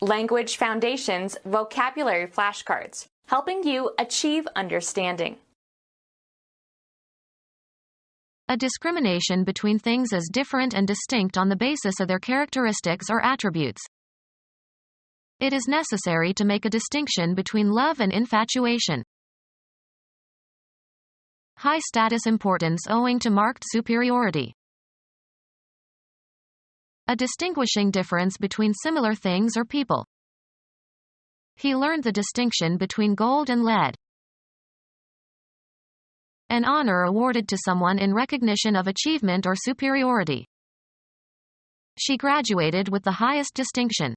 Language Foundations Vocabulary Flashcards, helping you achieve understanding. A discrimination between things as different and distinct on the basis of their characteristics or attributes. It is necessary to make a distinction between love and infatuation. High status importance owing to marked superiority. A distinguishing difference between similar things or people. He learned the distinction between gold and lead. An honor awarded to someone in recognition of achievement or superiority. She graduated with the highest distinction.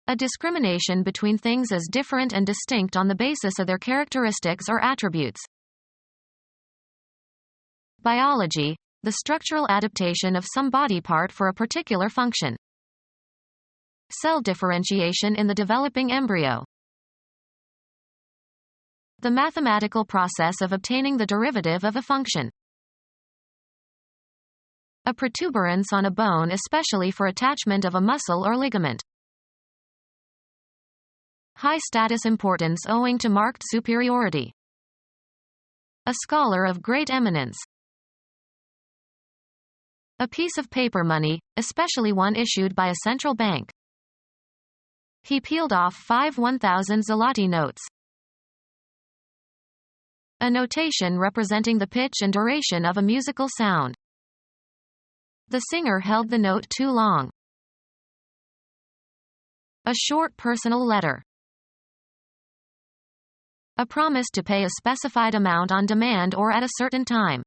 A discrimination between things as different and distinct on the basis of their characteristics or attributes. Biology, the structural adaptation of some body part for a particular function. Cell differentiation in the developing embryo. The mathematical process of obtaining the derivative of a function. A protuberance on a bone, especially for attachment of a muscle or ligament. High status importance owing to marked superiority. A scholar of great eminence. A piece of paper money, especially one issued by a central bank. He peeled off 5 1,000 zloty notes. A notation representing the pitch and duration of a musical sound. The singer held the note too long. A short personal letter. A promise to pay a specified amount on demand or at a certain time.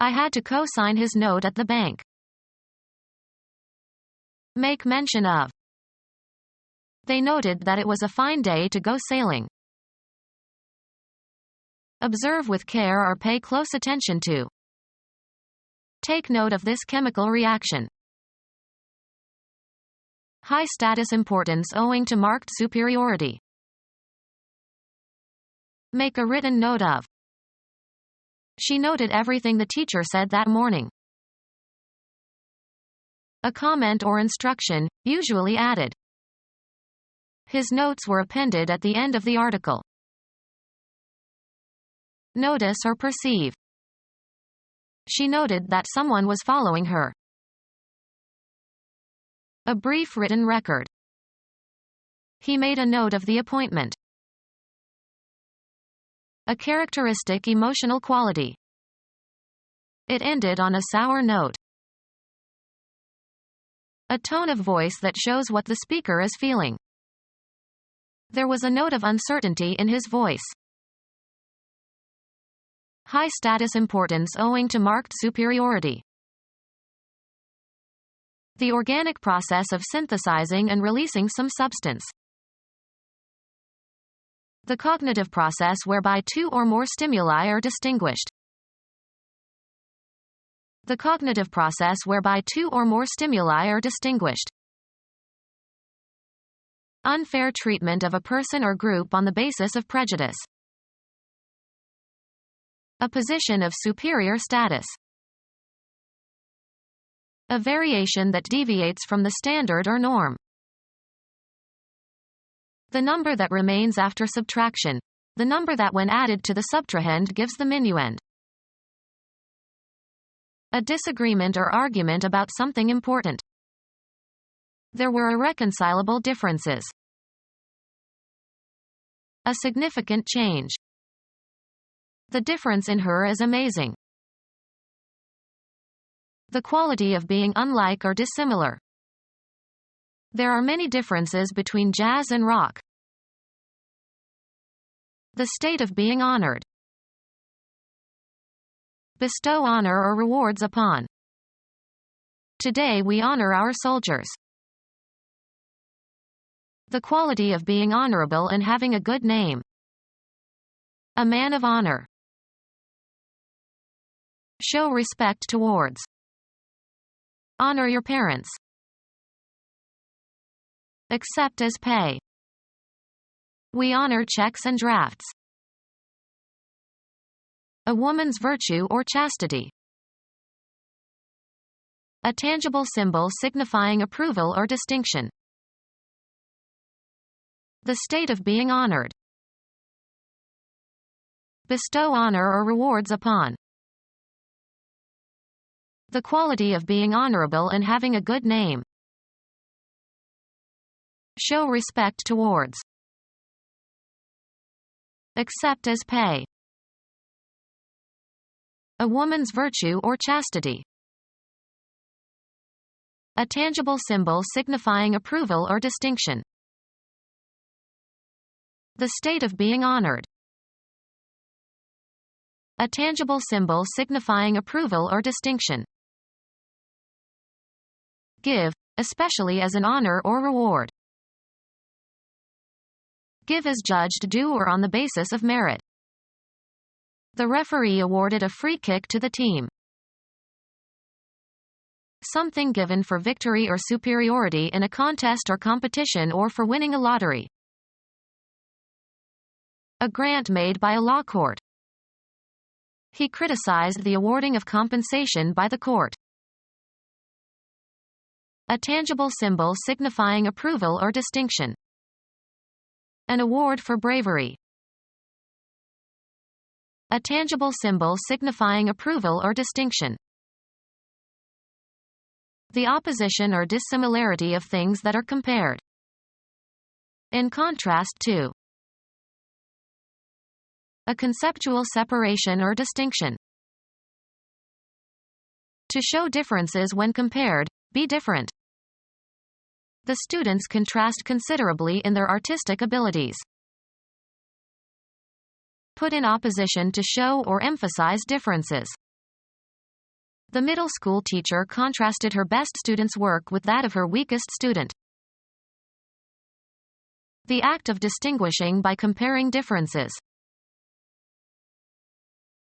I had to co-sign his note at the bank. Make mention of. They noted that it was a fine day to go sailing. Observe with care or pay close attention to. Take note of this chemical reaction. High status importance owing to marked superiority. Make a written note of. She noted everything the teacher said that morning. A comment or instruction, usually added. His notes were appended at the end of the article. Notice or perceive. She noted that someone was following her. A brief written record. He made a note of the appointment. A characteristic emotional quality. It ended on a sour note. A tone of voice that shows what the speaker is feeling. There was a note of uncertainty in his voice. High status importance owing to marked superiority. The organic process of synthesizing and releasing some substance. The cognitive process whereby two or more stimuli are distinguished. The cognitive process whereby two or more stimuli are distinguished. Unfair treatment of a person or group on the basis of prejudice. A position of superior status. A variation that deviates from the standard or norm. The number that remains after subtraction. The number that when added to the subtrahend gives the minuend. A disagreement or argument about something important. There were irreconcilable differences. A significant change. The difference in her is amazing. The quality of being unlike or dissimilar. There are many differences between jazz and rock. The state of being honored. Bestow honor or rewards upon. Today we honor our soldiers. The quality of being honorable and having a good name. A man of honor. Show respect towards. Honor your parents. Accept as pay. We honor checks and drafts. A woman's virtue or chastity. A tangible symbol signifying approval or distinction. The state of being honored. Bestow honor or rewards upon. The quality of being honorable and having a good name. Show respect towards. Accept as pay. A woman's virtue or chastity. A tangible symbol signifying approval or distinction. The state of being honored. A tangible symbol signifying approval or distinction. Give, especially as an honor or reward. Give as judged due or on the basis of merit. The referee awarded a free kick to the team. Something given for victory or superiority in a contest or competition or for winning a lottery. A grant made by a law court. He criticized the awarding of compensation by the court. A tangible symbol signifying approval or distinction. An award for bravery. A tangible symbol signifying approval or distinction. The opposition or dissimilarity of things that are compared. In contrast to. A conceptual separation or distinction. To show differences when compared, be different. The students contrast considerably in their artistic abilities. Put in opposition to show or emphasize differences. The middle school teacher contrasted her best student's work with that of her weakest student. The act of distinguishing by comparing differences.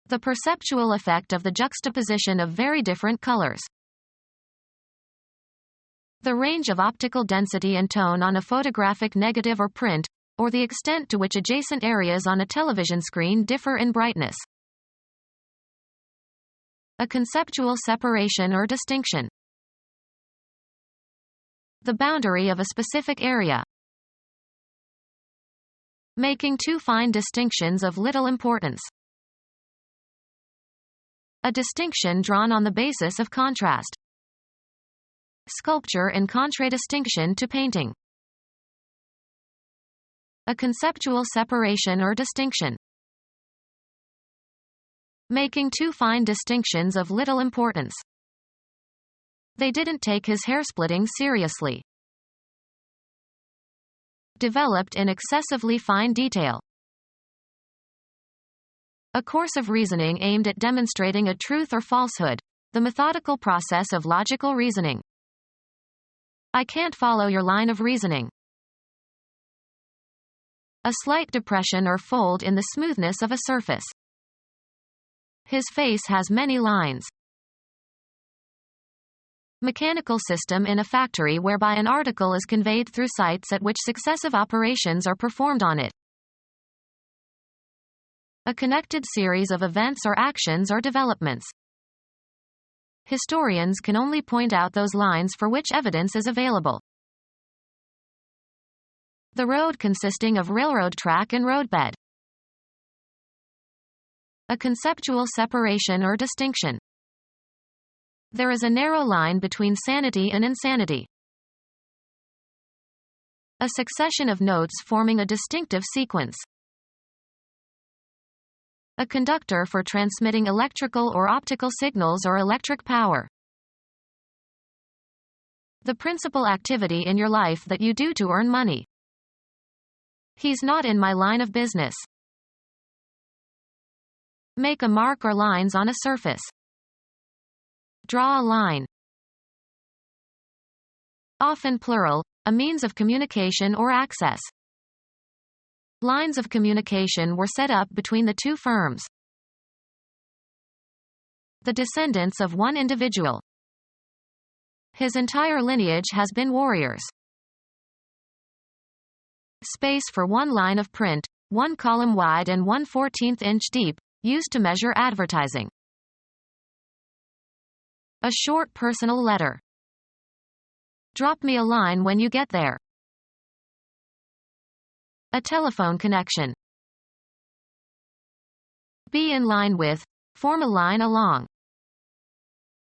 The perceptual effect of the juxtaposition of very different colors. The range of optical density and tone on a photographic negative or print, or the extent to which adjacent areas on a television screen differ in brightness. A conceptual separation or distinction. The boundary of a specific area. Making two fine distinctions of little importance. A distinction drawn on the basis of contrast. Sculpture in contradistinction to painting. A conceptual separation or distinction. Making two fine distinctions of little importance. They didn't take his hair-splitting seriously. Developed in excessively fine detail. A course of reasoning aimed at demonstrating a truth or falsehood. The methodical process of logical reasoning. I can't follow your line of reasoning. A slight depression or fold in the smoothness of a surface. His face has many lines. Mechanical system in a factory whereby an article is conveyed through sites at which successive operations are performed on it. A connected series of events or actions or developments. Historians can only point out those lines for which evidence is available. The road consisting of railroad track and roadbed. A conceptual separation or distinction. There is a narrow line between sanity and insanity. A succession of notes forming a distinctive sequence. A conductor for transmitting electrical or optical signals or electric power. The principal activity in your life that you do to earn money. He's not in my line of business. Make a mark or lines on a surface. Draw a line. Often plural, a means of communication or access. Lines of communication were set up between the two firms. The descendants of one individual. His entire lineage has been warriors. Space for one line of print, 1 column wide and 1/14 inch deep, used to measure advertising. A short personal letter. Drop me a line when you get there. A telephone connection. Be in line with, form a line along.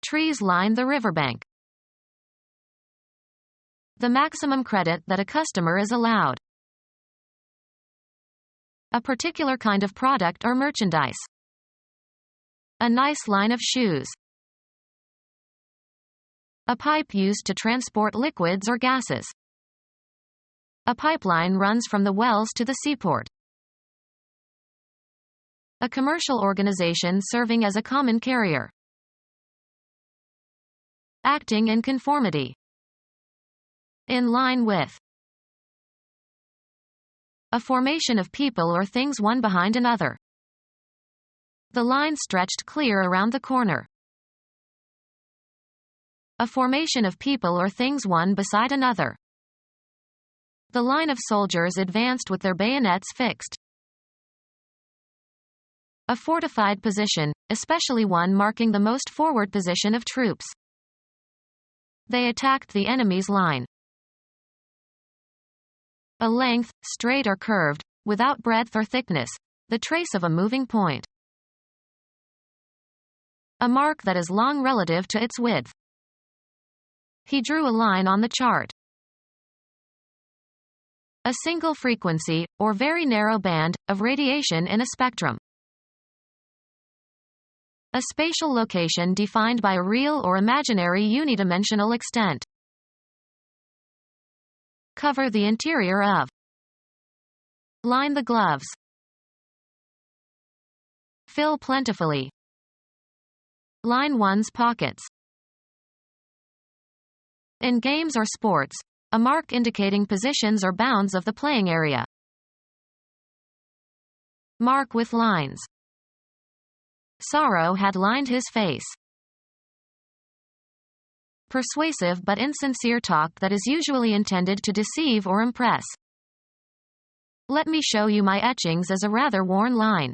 Trees line the riverbank. The maximum credit that a customer is allowed. A particular kind of product or merchandise. A nice line of shoes. A pipe used to transport liquids or gases. A pipeline runs from the wells to the seaport. A commercial organization serving as a common carrier. Acting in conformity. In line with. A formation of people or things one behind another. The line stretched clear around the corner. A formation of people or things one beside another. The line of soldiers advanced with their bayonets fixed. A fortified position, especially one marking the most forward position of troops. They attacked the enemy's line. A length, straight or curved, without breadth or thickness, the trace of a moving point. A mark that is long relative to its width. He drew a line on the chart. A single frequency, or very narrow band, of radiation in a spectrum. A spatial location defined by a real or imaginary unidimensional extent. Cover the interior of. Line the gloves. Fill plentifully. Line one's pockets. In games or sports, a mark indicating positions or bounds of the playing area. Mark with lines. Sorrow had lined his face. Persuasive but insincere talk that is usually intended to deceive or impress. Let me show you my etchings as a rather worn line.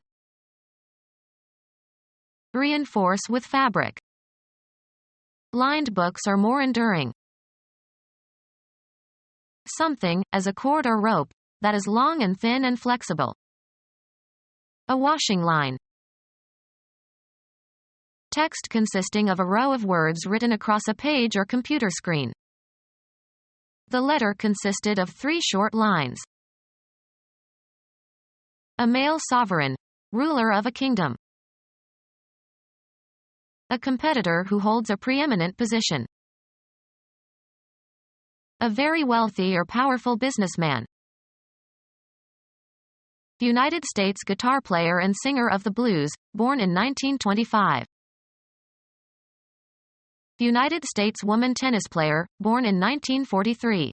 Reinforce with fabric. Lined books are more enduring. Something, as a cord or rope, that is long and thin and flexible. A washing line. Text consisting of a row of words written across a page or computer screen. The letter consisted of 3 short lines. A male sovereign, ruler of a kingdom. A competitor who holds a preeminent position. A very wealthy or powerful businessman. United States guitar player and singer of the blues, born in 1925. United States woman tennis player, born in 1943.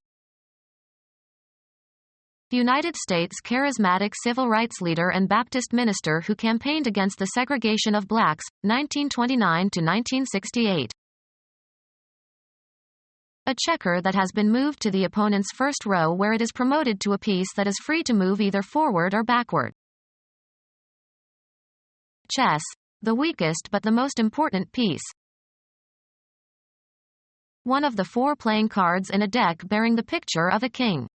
United States charismatic civil rights leader and Baptist minister who campaigned against the segregation of blacks, 1929 to 1968. A checker that has been moved to the opponent's first row where it is promoted to a piece that is free to move either forward or backward. Chess, the weakest but the most important piece. One of the 4 playing cards in a deck bearing the picture of a king.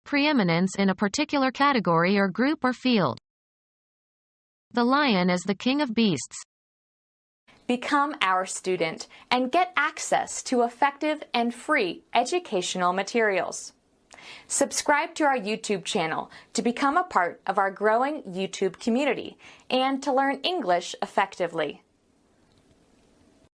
Preeminence in a particular category or group or field. The lion is the king of beasts. Become our student and get access to effective and free educational materials. Subscribe to our YouTube channel to become a part of our growing YouTube community and to learn English effectively.